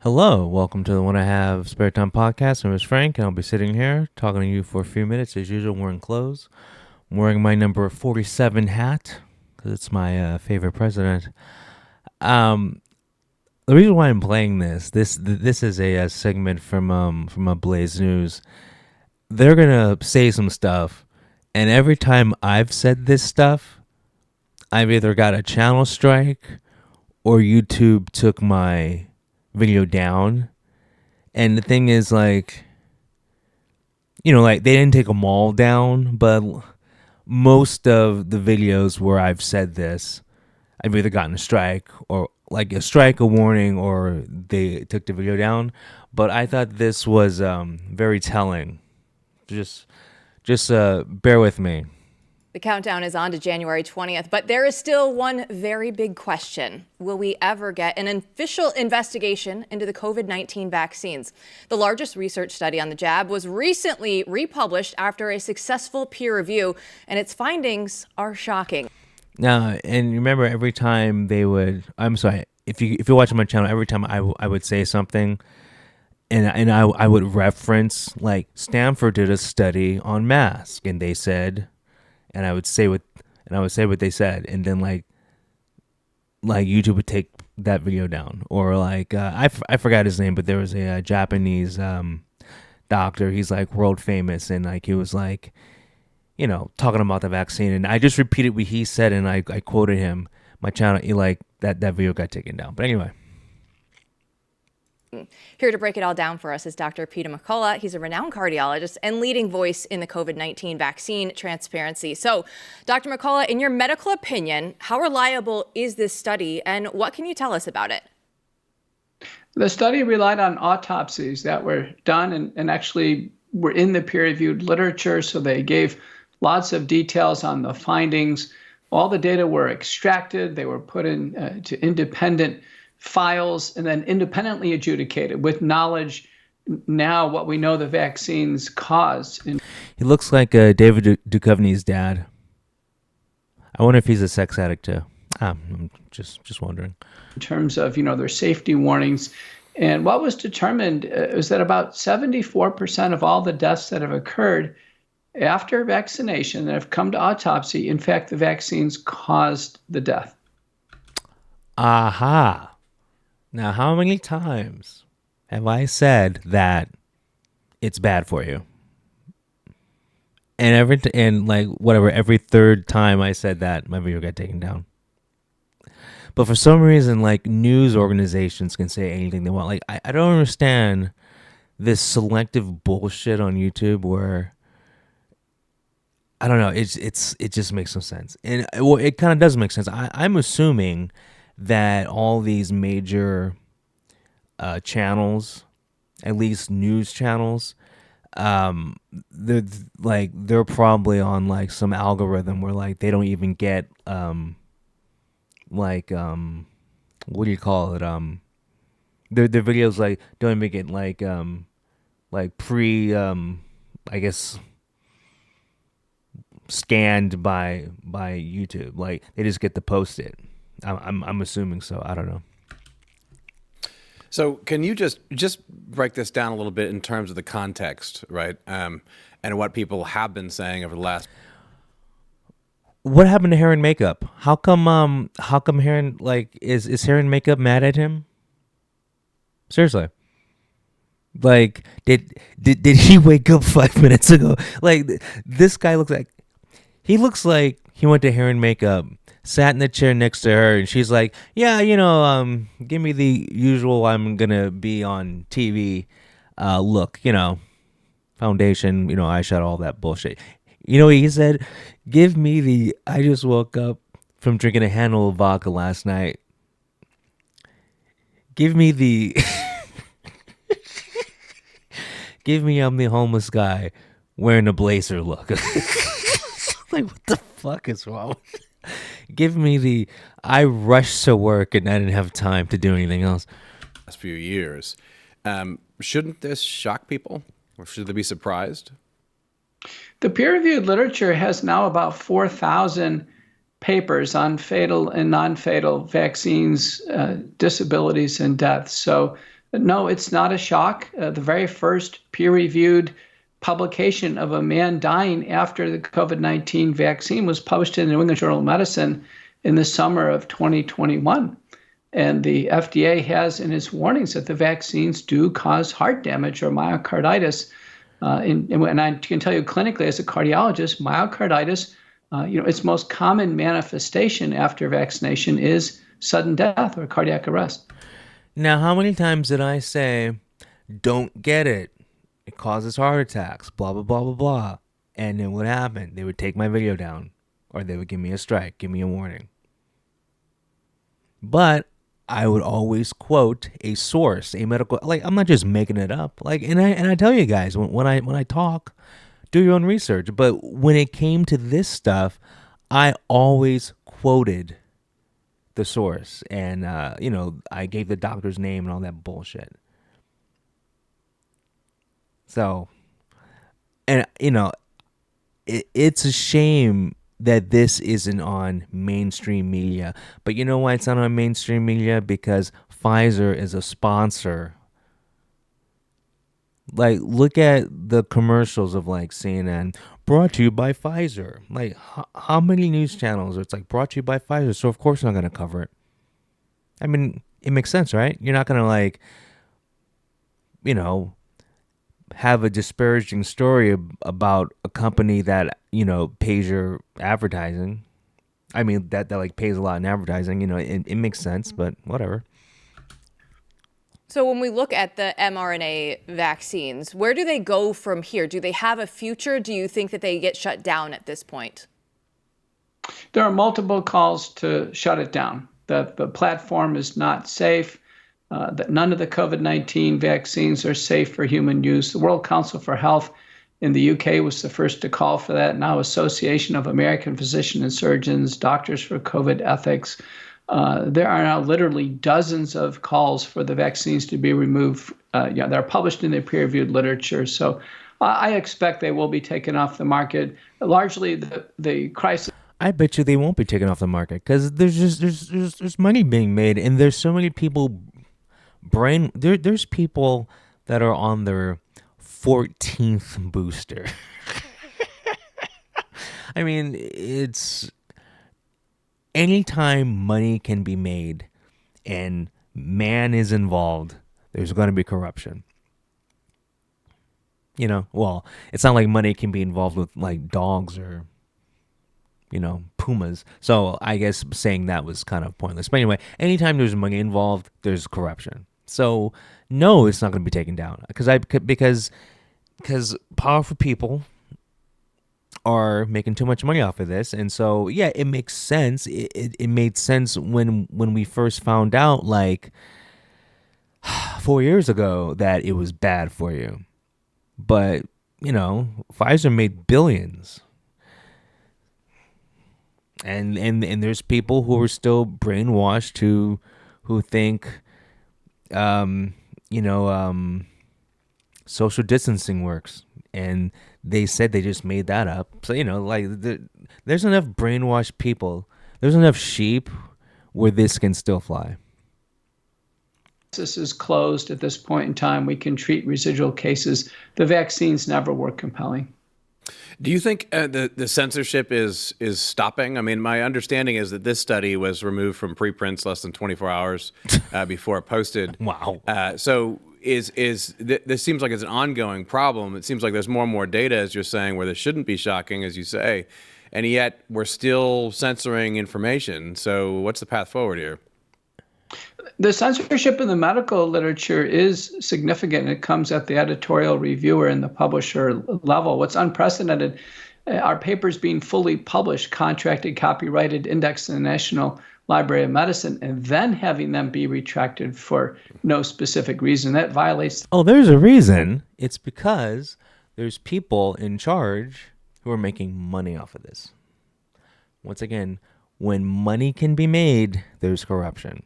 Hello, welcome to the When I Have Spare Time podcast. My name is Frank, and I'll be sitting here talking to you for a few minutes as usual, wearing clothes. I'm wearing my number 47 hat because it's my favorite president. Um, the reason why I'm playing this is a segment from a Blaze News. They're gonna say some stuff, and every time I've said this stuff, I've either got a channel strike or YouTube took my video down. And the thing is, like, like they didn't take them all down, but most of the videos where I've said this, I've either gotten a strike or like a strike, a warning, or they took the video down. But I thought this was very telling. Just bear with me. The countdown is on to January 20th, but there is still one very big question. Will we ever get an official investigation into the COVID-19 vaccines? The largest research study on the jab was recently republished after a successful peer review, and its findings are shocking. Now, and remember, every time I'm sorry, if you're watching my channel, every time I would say something, and I would reference, like, Stanford did a study on masks, and they said, and I would say what they said, and then like YouTube would take that video down, or like I forgot his name, but there was a Japanese doctor. He's like world famous, and like he was like, talking about the vaccine, and I just repeated what he said, and I quoted him. My channel, like that video got taken down. But anyway. Here to break it all down for us is Dr. Peter McCullough. He's a renowned cardiologist and leading voice in the COVID-19 vaccine transparency. So, Dr. McCullough, in your medical opinion, how reliable is this study, and what can you tell us about it? The study relied on autopsies that were done and actually were in the peer-reviewed literature, so they gave lots of details on the findings. All the data were extracted. They were put in to independent files and then independently adjudicated with knowledge now what we know the vaccines cause. He looks like David Duchovny's dad. I wonder if he's a sex addict too. I'm just wondering. In terms of, their safety warnings. And what was determined is that about 74% of all the deaths that have occurred after vaccination that have come to autopsy, in fact, the vaccines caused the death. Aha. Now, how many times have I said that it's bad for you? And every third time I said that, my video got taken down. But for some reason, like, news organizations can say anything they want. Like, I don't understand this selective bullshit on YouTube where, I don't know, it just makes no sense. And it kind of does make sense. I'm assuming that all these major channels, at least news channels, they're probably on like some algorithm where like they don't even get what do you call it, their videos like don't even get like pre I guess scanned by YouTube. Like they just get to post it. I'm assuming so. I don't know. So can you just break this down a little bit in terms of the context, right? And what people have been saying over the last. What happened to hair and makeup? How come hair and is hair and makeup mad at him? Seriously. Like did he wake up 5 minutes ago? Like this guy looks like he went to hair and makeup, sat in the chair next to her, and she's like, yeah, give me the usual I'm gonna be on TV look, foundation, eyeshadow, all that bullshit. You know what he said? Give me the I just woke up from drinking a handle of vodka last night. Give me the give me I'm the homeless guy wearing a blazer look. Like, what the fuck is wrong? Give me the I rushed to work and I didn't have time to do anything else. Last few years. Shouldn't this shock people? Or should they be surprised? The peer-reviewed literature has now about 4,000 papers on fatal and non-fatal vaccines, disabilities, and deaths. So No, it's not a shock. The very first peer-reviewed publication of a man dying after the COVID-19 vaccine was published in the New England Journal of Medicine in the summer of 2021. And the FDA has in its warnings that the vaccines do cause heart damage or myocarditis. And I can tell you clinically as a cardiologist, myocarditis, its most common manifestation after vaccination is sudden death or cardiac arrest. Now, how many times did I say, don't get it? It causes heart attacks, blah, blah, blah, blah, blah. And then what happened? They would take my video down, or they would give me a strike, give me a warning. But I would always quote a source, a medical, like, I'm not just making it up. Like, and I tell you guys, when I talk, do your own research. But when it came to this stuff, I always quoted the source, and I gave the doctor's name and all that bullshit. So, and it's a shame that this isn't on mainstream media. But you know why it's not on mainstream media? Because Pfizer is a sponsor. Like, look at the commercials of like CNN, brought to you by Pfizer. Like, how many news channels it's like brought to you by Pfizer? So of course I'm not going to cover it. I mean, it makes sense, right? You're not going to like, have a disparaging story about a company that, pays your advertising. I mean, that like pays a lot in advertising, it makes sense, but whatever. So when we look at the mRNA vaccines, where do they go from here? Do they have a future? Do you think that they get shut down at this point? There are multiple calls to shut it down. That the platform is not safe, that none of the COVID-19 vaccines are safe for human use. The World Council for Health in the UK was the first to call for that. Now Association of American Physicians and Surgeons, Doctors for COVID Ethics. There are now literally dozens of calls for the vaccines to be removed. They're published in the peer-reviewed literature. So I expect they will be taken off the market. Largely, the crisis. I bet you they won't be taken off the market because there's money being made, and there's so many people. There's people that are on their 14th booster. I mean, it's anytime money can be made and man is involved, there's going to be corruption. Well, it's not like money can be involved with like dogs or, pumas. So I guess saying that was kind of pointless. But anyway, anytime there's money involved, there's corruption. So no, it's not going to be taken down because powerful people are making too much money off of this. And so, yeah, it makes sense. It made sense when we first found out, like 4 years ago, that it was bad for you. But, Pfizer made billions. And there's people who are still brainwashed who think, social distancing works. And they said they just made that up. So, there's enough brainwashed people. There's enough sheep where this can still fly. This is closed at this point in time. We can treat residual cases. The vaccines never were compelling. Do you think the censorship is stopping? I mean, my understanding is that this study was removed from preprints less than 24 hours before it posted. Wow. So this seems like it's an ongoing problem. It seems like there's more and more data, as you're saying, where this shouldn't be shocking, as you say, and yet we're still censoring information. So what's the path forward here? The censorship in the medical literature is significant. It comes at the editorial reviewer and the publisher level. What's unprecedented are papers being fully published, contracted, copyrighted, indexed in the National Library of Medicine, and then having them be retracted for no specific reason. That violates. Oh, there's a reason. It's because there's people in charge who are making money off of this. Once again, when money can be made, there's corruption.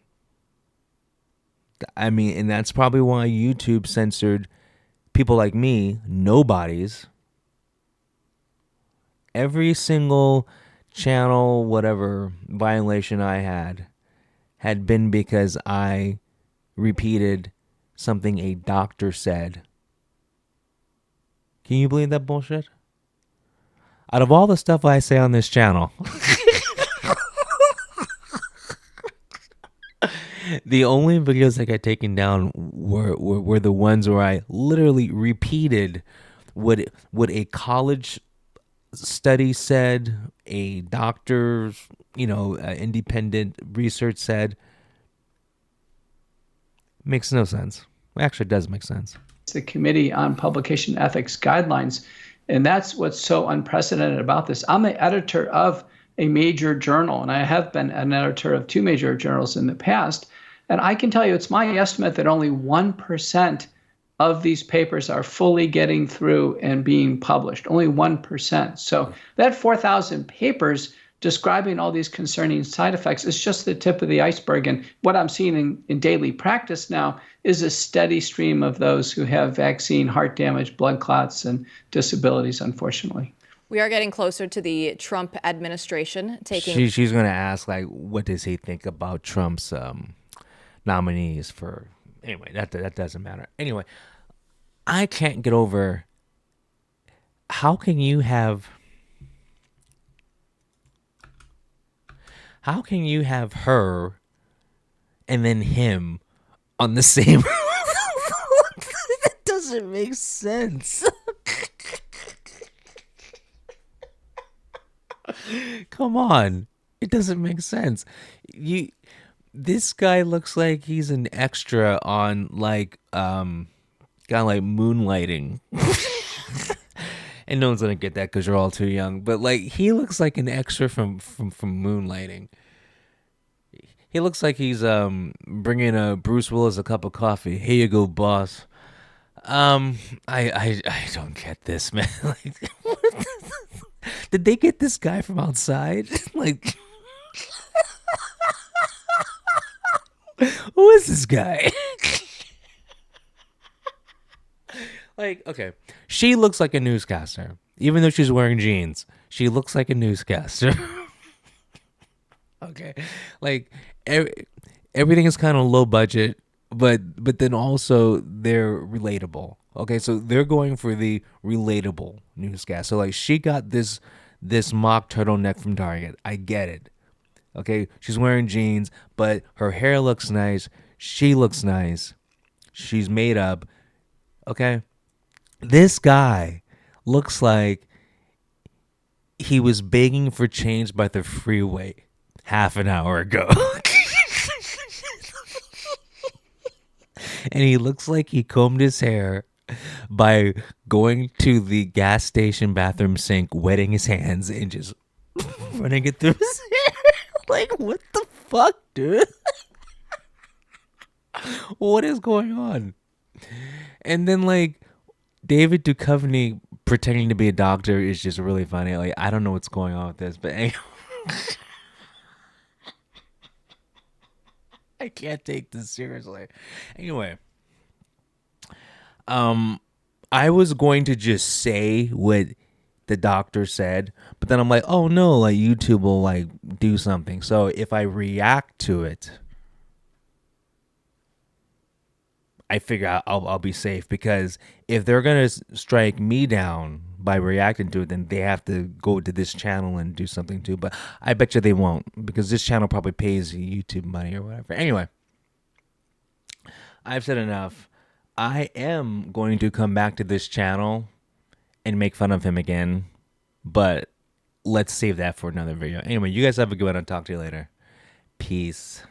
I mean, and that's probably why YouTube censored people like me, nobodies. Every single channel, whatever violation I had been because I repeated something a doctor said. Can you believe that bullshit? Out of all the stuff I say on this channel, the only videos that got taken down were the ones where I literally repeated what a college study said, a doctor's, independent research said. Makes no sense. Actually, it does make sense. It's the Committee on Publication Ethics Guidelines, and that's what's so unprecedented about this. I'm the editor of a major journal, and I have been an editor of 2 major journals in the past. And I can tell you, it's my estimate that only 1% of these papers are fully getting through and being published, only 1%. So that 4,000 papers describing all these concerning side effects is just the tip of the iceberg. And what I'm seeing in daily practice now is a steady stream of those who have vaccine, heart damage, blood clots, and disabilities, unfortunately. We are getting closer to the Trump administration taking. She's going to ask, like, what does he think about Trump's nominees for. Anyway, that doesn't matter. Anyway, I can't get over. How can you have her and then him on the same? That doesn't make sense. Come on. It doesn't make sense. This guy looks like he's an extra on kind of like Moonlighting. And no one's gonna get that because you're all too young. But like, he looks like an extra from Moonlighting. He looks like he's bringing Bruce Willis a cup of coffee. Here you go, boss. I don't get this, man. Like, did they get this guy from outside? Like, who is this guy? Like, okay, she looks like a newscaster. Even though she's wearing jeans, she looks like a newscaster. Okay, like everything is kind of low budget, but then also they're relatable. Okay, so they're going for the relatable newscast. So like, she got this mock turtleneck from Target. I get it. Okay, she's wearing jeans, but her hair looks nice. She looks nice. She's made up. Okay. This guy looks like he was begging for change by the freeway half an hour ago. And he looks like he combed his hair by going to the gas station bathroom sink, wetting his hands, and just running it through his hair. Like, what the fuck, dude? What is going on? And then, like, David Duchovny pretending to be a doctor is just really funny. Like, I don't know what's going on with this, but anyway. I can't take this seriously. Anyway, I was going to just say what the doctor said, but then I'm like, oh no, like YouTube will like do something. So if I react to it, I figure I'll be safe, because if they're gonna strike me down by reacting to it, then they have to go to this channel and do something too. But I bet you they won't, because this channel probably pays YouTube money or whatever. Anyway, I've said enough. I am going to come back to this channel and make fun of him again, but let's save that for another video. Anyway, you guys have a good one. I'll talk to you later. Peace.